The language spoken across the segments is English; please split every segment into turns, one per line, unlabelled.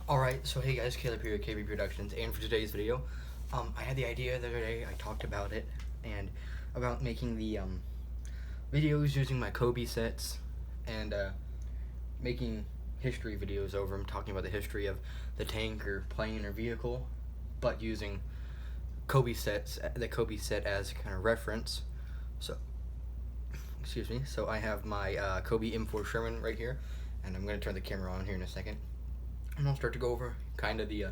Alright, so hey guys, Caleb here at KB Productions, and for today's video, I had the idea the other day, I talked about it, and about making the videos using my cobi sets, and making history videos over them, talking about the history of the tank or plane or vehicle, but using cobi sets, the cobi set as kind of reference. So, excuse me, so I have my cobi M4 Sherman right here, and I'm going to turn the camera on here in a second. And I'll start to go over kind of the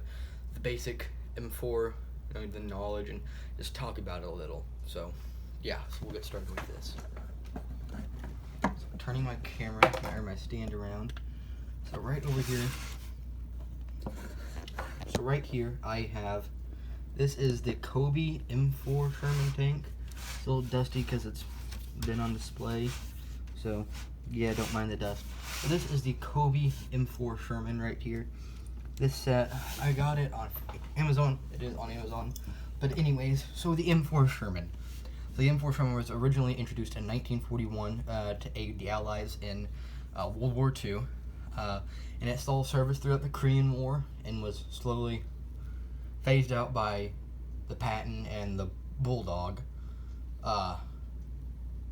basic M4, the knowledge, and just talk about it a little. So, yeah, so we'll get started with this. So I'm turning my camera, or my stand around. So right over here, I have, this is the cobi M4 Sherman tank. It's a little dusty because it's been on display. So, yeah, don't mind the dust. But this is the cobi M4 Sherman right here. This set, I got it on Amazon. It is on Amazon. But anyways, so the M4 Sherman. So the M4 Sherman was originally introduced in 1941 to aid the Allies in World War II. And it saw service throughout the Korean War and was slowly phased out by the Patton and the Bulldog.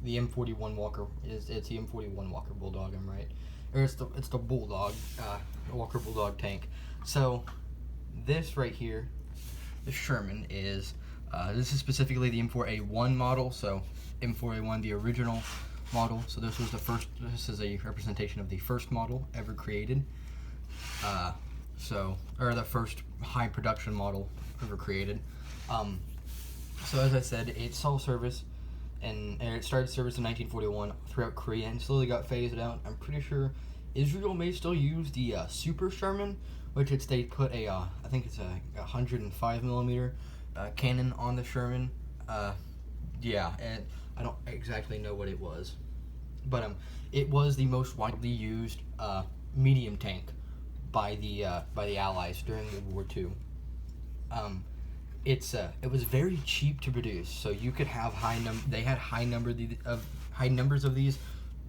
The M41 Walker it's the M41 Walker Bulldog, I'm right, or it's the Bulldog, Walker Bulldog tank. So this right here, the Sherman is this is specifically the M4A1 model. So M4A1, the original model. So this was the first. This is a representation of the first model ever created. Or the first high production model ever created. So as I said, it saw service. And it started service in 1941 throughout Korea and slowly got phased out. I'm pretty sure Israel may still use the Super Sherman, which they put a, I think it's a 105 millimeter cannon on the Sherman. Yeah, and I don't exactly know what it was, but it was the most widely used medium tank by the Allies during World War II. It was very cheap to produce, so you could have they had high numbers of these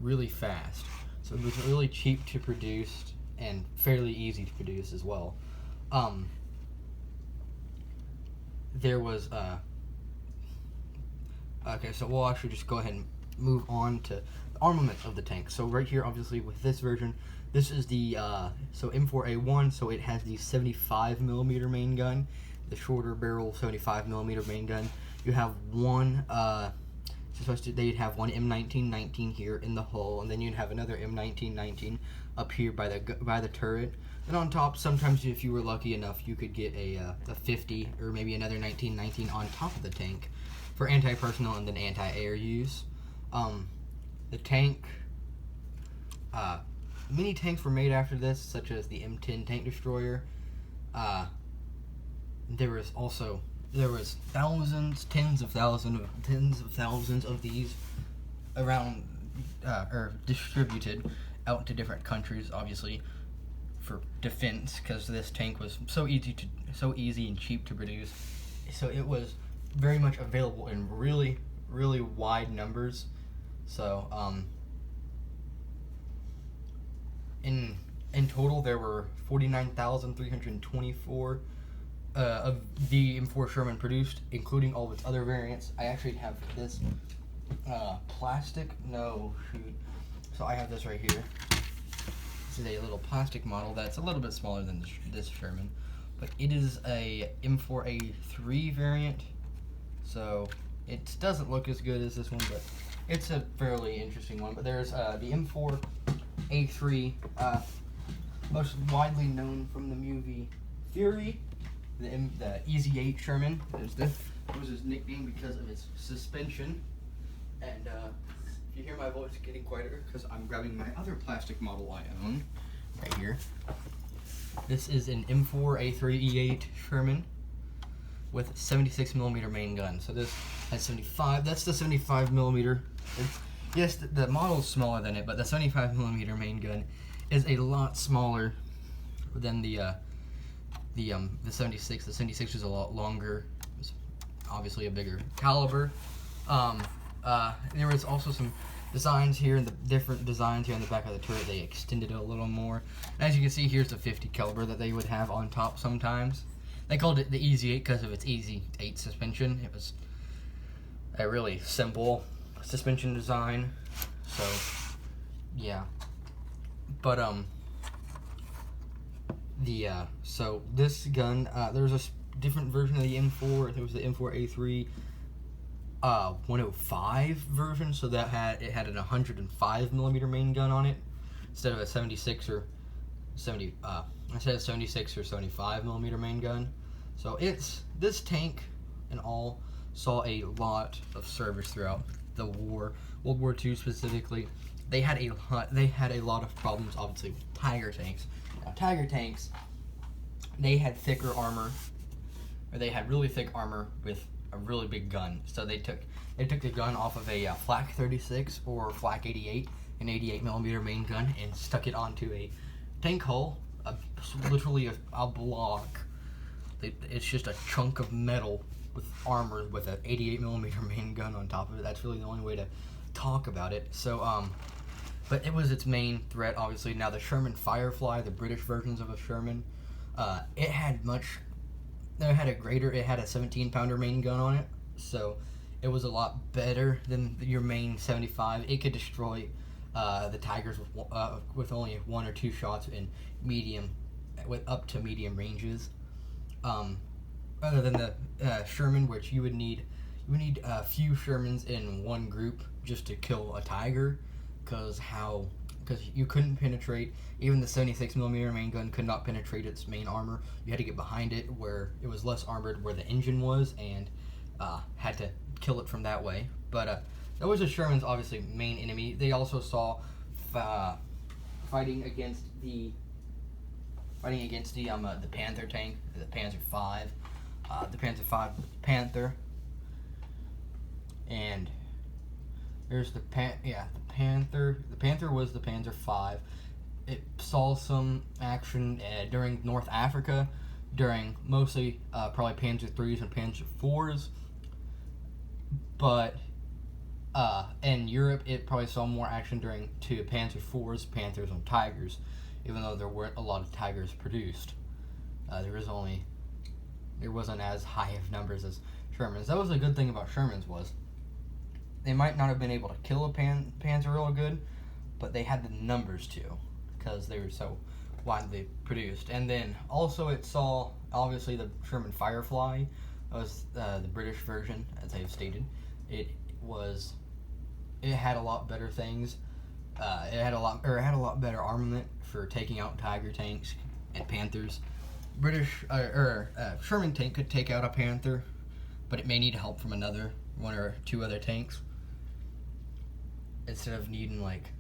really fast. So it was really cheap to produce and fairly easy to produce as well. There was okay, so we'll actually just go ahead and move on to the armament of the tank. So right here, obviously with this version, this is the so M4A1, so it has the 75 millimeter main gun. The shorter barrel 75 millimeter main gun. You have one. They'd have one M1919 here in the hull, and then you'd have another M1919 up here by the turret. And on top, sometimes if you were lucky enough, you could get a 50 or maybe another 1919 on top of the tank for anti-personnel and then anti-air use. The tank. Many tanks were made after this, such as the M10 tank destroyer. There was thousands, tens of thousands of these around, or distributed out to different countries, obviously, for defense, because this tank was so easy and cheap to produce. So it was very much available in really, really wide numbers. So, in total, there were 49,324 of the M4 Sherman produced, including all of its other variants. I actually have this plastic. No, shoot. So I have this right here. This is a little plastic model that's a little bit smaller than this Sherman, but it is a M4A3 variant. So it doesn't look as good as this one, but it's a fairly interesting one. But there's the M4A3, most widely known from the movie Fury. The Easy 8 Sherman. This was his nickname because of its suspension. And if you hear my voice getting quieter, because I'm grabbing my other plastic model I own right here. This is an M4A3E8 Sherman with 76 millimeter main gun. So this has 75. That's the 75 millimeter. Yes, the model is smaller than it, but the 75 millimeter main gun is a lot smaller than the 76. The 76 is a lot longer. It's obviously a bigger caliber. There was also some designs here, and the different designs here on the back of the turret, they extended it a little more. And as you can see, here's the 50 caliber that they would have on top sometimes. They called it the Easy 8 because of its Easy 8 suspension. It was a really simple suspension design. So, yeah. But, so this gun, there was a different version of the M4. It was the M4A3 105 version, so that had an 105 millimeter main gun on it instead of a 76 or 75 millimeter main gun. So this tank and all saw a lot of service throughout the war, World War II specifically. They had a lot of problems, obviously, with Tiger tanks. Now, Tiger tanks, they had thicker armor, or they had really thick armor with a really big gun. So they took the gun off of a Flak 36 or Flak 88, an 88 millimeter main gun, and stuck it onto a tank hull, literally a block. It's just a chunk of metal with armor with an 88 millimeter main gun on top of it. That's really the only way to talk about it. So, but it was its main threat, obviously. Now the Sherman Firefly, the British versions of a Sherman, it had a 17-pounder main gun on it, so it was a lot better than your main 75. It could destroy the Tigers with only 1 or 2 shots in with up to medium ranges. Other than the Sherman, which you would need a few Shermans in one group just to kill a Tiger, because you couldn't penetrate. Even the 76 millimeter main gun could not penetrate its main armor. You had to get behind it where it was less armored, where the engine was, and had to kill it from that way. But that was the Sherman's obviously main enemy. They also saw fighting against the Panther tank, the Panzer V, the Panzer V Panther, and there's the Panther. The Panther was the Panzer V. It saw some action during North Africa, during mostly probably Panzer IIIs and Panzer IVs, but in Europe it probably saw more action during Panzer IVs, Panthers, and Tigers, even though there weren't a lot of Tigers produced. There wasn't as high of numbers as Shermans. That was the good thing about Shermans, was they might not have been able to kill a Panzer real good, but they had the numbers to, because they were so widely produced. And then also it saw, obviously, the Sherman Firefly. That was the British version, as I've stated. It had a lot better things. It had a lot better armament for taking out Tiger tanks and Panthers. Sherman tank could take out a Panther, but it may need help from 1 or 2 other tanks, instead of needing like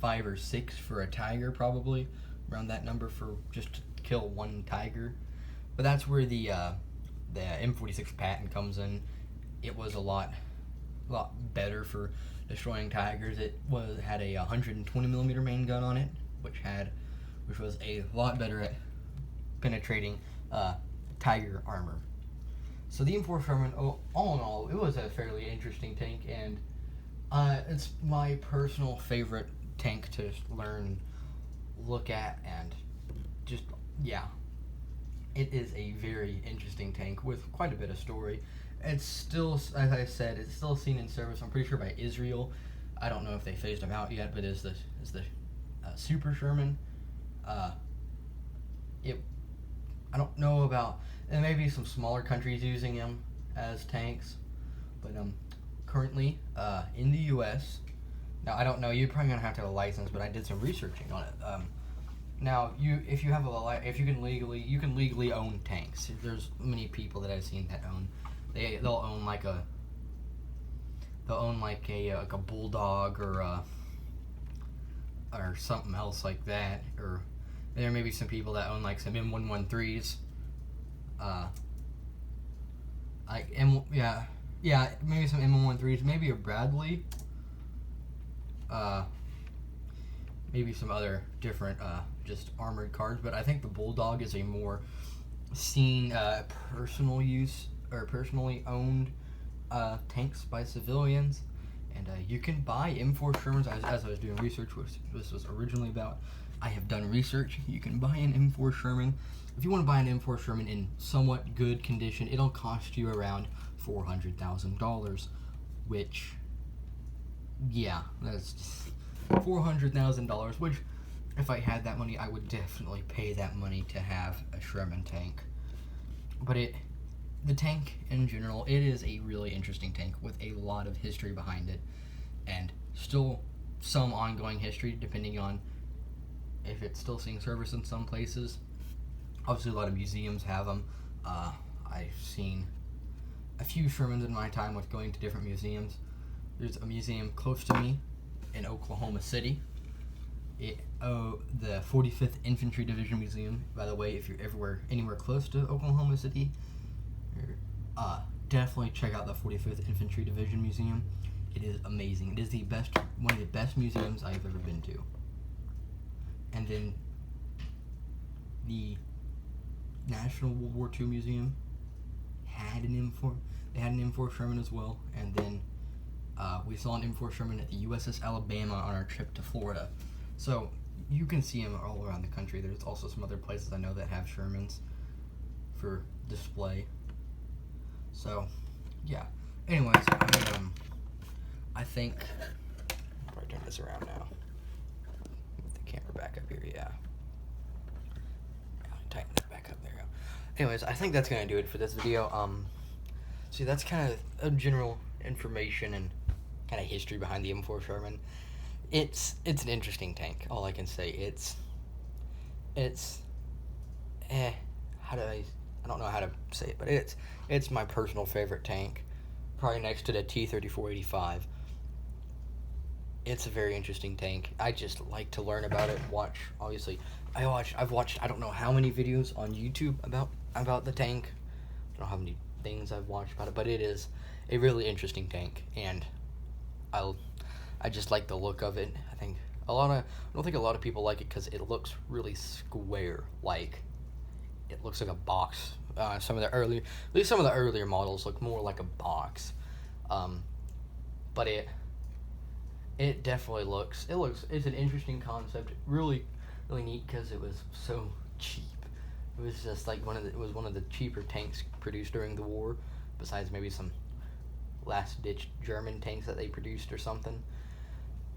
5 or 6 for a Tiger, probably around that number for just to kill 1 Tiger. But that's where the M46 Patton comes in. It was a lot better for destroying Tigers. It had a 120 millimeter main gun on it, which was a lot better at penetrating Tiger armor. So the M4 Sherman, all in all, it was a fairly interesting tank, and it's my personal favorite tank to learn, look at, and just, yeah. It is a very interesting tank with quite a bit of story. It's still, as I said, it's still seen in service, I'm pretty sure, by Israel. I don't know if they phased them out yet, but it's the Super Sherman. I don't know about, and maybe some smaller countries using them as tanks, but currently in the U.S. Now I don't know. You're probably gonna have to have a license, but I did some researching on it. Now you can legally own tanks. There's many people that I've seen that own. They'll own like a bulldog or something else like that, or there may be some people that own like some M113s. Maybe some M113s, maybe a Bradley. Maybe some other different just armored cars, but I think the Bulldog is a more seen personal use or personally owned tanks by civilians, And you can buy M4 Shermans, as I was doing research, which this was originally about. I have done research. You can buy an M4 Sherman. If you want to buy an M4 Sherman in somewhat good condition, it'll cost you around $400,000, which, yeah, that's $400,000, which, if I had that money, I would definitely pay that money to have a Sherman tank. But the tank in general, it is a really interesting tank with a lot of history behind it, and still some ongoing history depending on if it's still seeing service in some places. Obviously, a lot of museums have them. I've seen a few Shermans in my time with going to different museums. There's a museum close to me in Oklahoma City. The 45th Infantry Division Museum. By the way, if you're anywhere close to Oklahoma City, definitely check out the 45th Infantry Division Museum. It is amazing. It is one of the best museums I've ever been to. And then the National World War II Museum had an M4. They had an M4 Sherman as well. And then we saw an M4 Sherman at the USS Alabama on our trip to Florida. So you can see them all around the country. There's also some other places I know that have Shermans for display. So, yeah. Anyways, I think I'll probably turn this around now. Move the camera back up here, yeah. Tighten that back up, there you go. Anyways, I think that's gonna do it for this video. See, that's kind of a general information and kind of history behind the M4 Sherman. It's an interesting tank. All I can say, I don't know how to say it, but it's my personal favorite tank, probably next to the T-3485. It's a very interesting tank. I just like to learn about it. I've watched I don't know how many videos on YouTube about the tank. I don't know how many things I've watched about it, but it is a really interesting tank, and I just like the look of it. I don't think a lot of people like it because it looks really square. Like, it looks like a box. Some of the earlier models look more like a box. But it definitely looks. It's an interesting concept. Really, really neat because it was so cheap. It was just like one of the cheaper tanks produced during the war, besides maybe some last-ditch German tanks that they produced or something.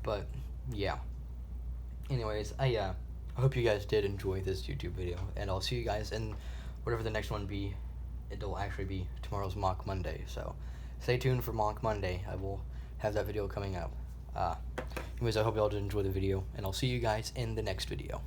But yeah. Anyways, I hope you guys did enjoy this YouTube video, and I'll see you guys in whatever the next one be. It'll actually be tomorrow's Mock Monday, so stay tuned for Mock Monday. I will have that video coming up. Anyways, I hope you all did enjoy the video, and I'll see you guys in the next video.